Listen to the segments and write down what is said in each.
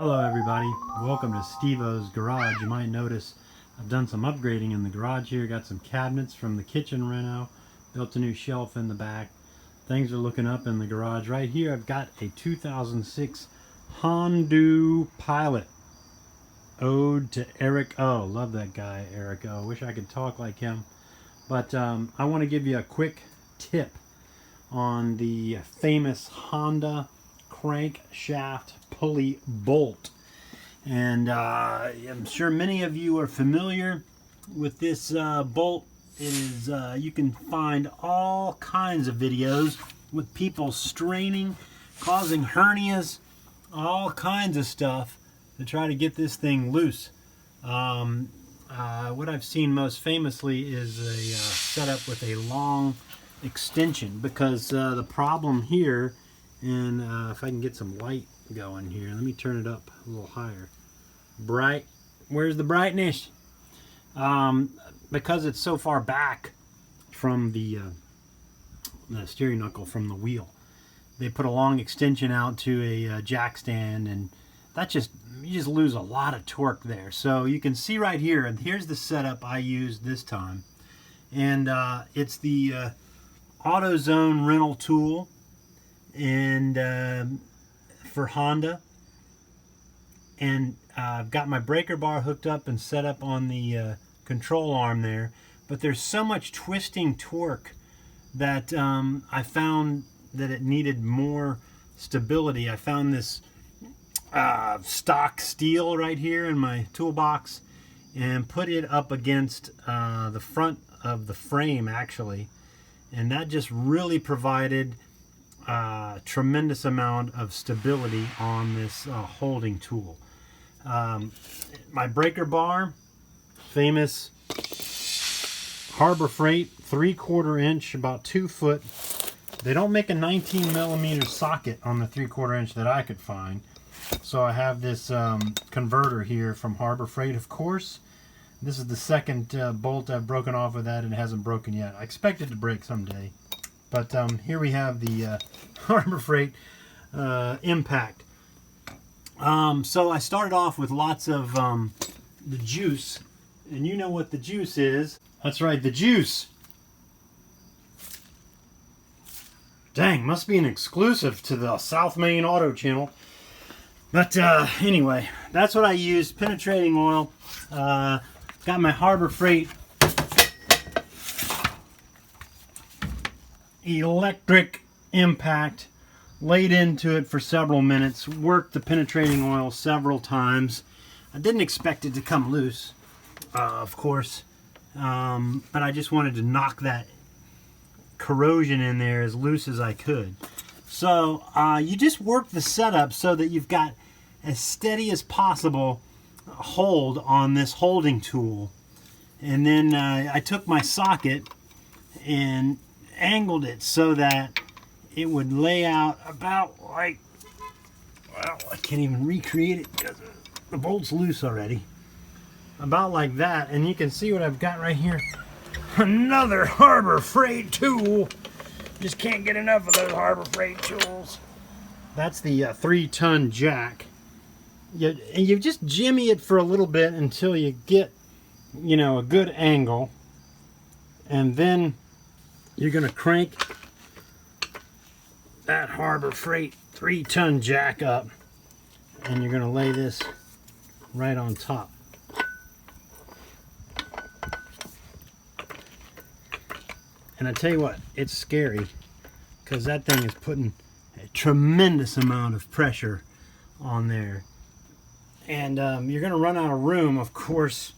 Hello everybody, welcome to Steve-O's Garage. You might notice I've done some upgrading in the garage here. Got some cabinets from the kitchen reno, built a new shelf in the back. Things are looking up in the garage. Right here I've got a 2006 Honda Pilot. Ode to Eric O. Love that guy, Eric O. Wish I could talk like him. But I want to give you a quick tip on the famous Honda crankshaft pulley bolt, and I'm sure many of you are familiar with this bolt. It is you can find all kinds of videos with people straining, causing hernias, all kinds of stuff to try to get this thing loose. What I've seen most famously is a setup with a long extension, because the problem here, and if I can get some light going here, let me turn it up a little higher. Bright, where's the brightness? Because it's so far back from the steering knuckle from the wheel, they put a long extension out to a jack stand, and that you just lose a lot of torque there. So you can see right here, and here's the setup I used this time, and it's the AutoZone rental tool, and for Honda, and I've got my breaker bar hooked up and set up on the control arm there, but there's so much twisting torque that I found that it needed more stability. I found this stock steel right here in my toolbox and put it up against the front of the frame actually, and that just really provided tremendous amount of stability on this holding tool. My breaker bar, famous Harbor Freight 3/4 inch, about 2 foot. They don't make a 19 millimeter socket on the 3/4 inch that I could find, so I have this converter here from Harbor Freight, of course. This is the second bolt I've broken off of that, and it hasn't broken yet. I expect it to break someday. But here we have the Harbor Freight impact. So I started off with lots of the juice, and you know what the juice is. That's right, the juice. Dang, must be an exclusive to the South Main Auto channel. But anyway, that's what I used, penetrating oil. Got my Harbor Freight electric impact, laid into it for several minutes, worked the penetrating oil several times. I didn't expect it to come loose, of course, but I just wanted to knock that corrosion in there as loose as I could. So you just work the setup so that you've got as steady as possible hold on this holding tool. And then I took my socket and angled it so that it would lay out about like, well, I can't even recreate it because the bolt's loose already. About like that, and you can see what I've got right here. Another Harbor Freight tool. Just can't get enough of those Harbor Freight tools. That's the 3-ton jack. You just jimmy it for a little bit until you get, you know, a good angle, and then you're going to crank that Harbor Freight 3-ton jack up, and you're going to lay this right on top. And I tell you what, it's scary, because that thing is putting a tremendous amount of pressure on there. And you're going to run out of room, of course,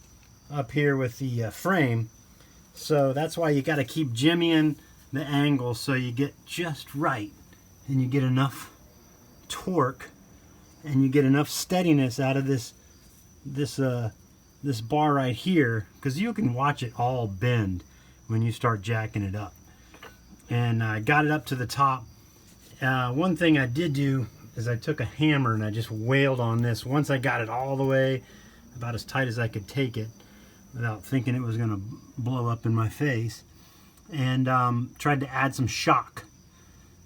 up here with the frame. So that's why you got to keep jimmying the angle so you get just right, and you get enough torque, and you get enough steadiness out of this bar right here, because you can watch it all bend when you start jacking it up. And I got it up to the top. One thing I did do is I took a hammer and I just wailed on this. Once I got it all the way about as tight as I could take it without thinking it was going to blow up in my face, and tried to add some shock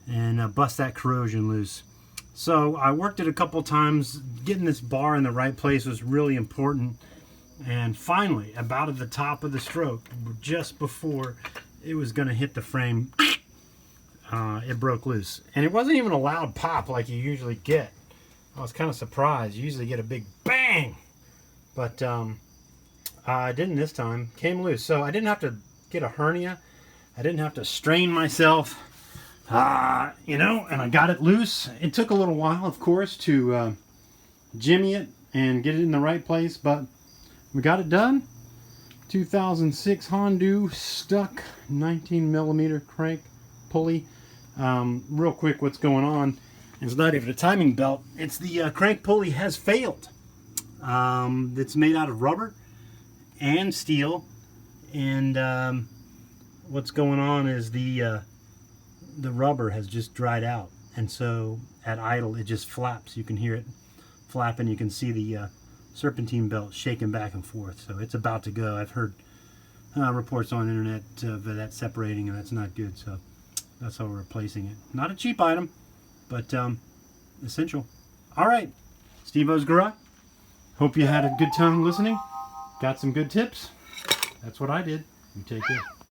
and bust that corrosion loose. So I worked it a couple times. Getting this bar in the right place was really important. And finally, about at the top of the stroke, just before it was going to hit the frame, it broke loose. And it wasn't even a loud pop like you usually get. I was kind of surprised. You usually get a big bang. But I didn't this time. Came loose. So I didn't have to get a hernia. I didn't have to strain myself. You know, and I got it loose. It took a little while, of course, to jimmy it and get it in the right place, but we got it done. 2006 Honda stuck 19mm crank pulley. Real quick, what's going on is not even a timing belt. It's the crank pulley has failed. It's made out of rubber and steel, and what's going on is the rubber has just dried out, and so at idle it just flaps. You can hear it flapping. You can see the serpentine belt shaking back and forth, so it's about to go. I've heard reports on the internet of that separating, and that's not good, so that's how we're replacing it. Not a cheap item, but essential. All right, Steve-O's Garage. Hope you had a good time listening. Got some good tips. That's what I did. You take care.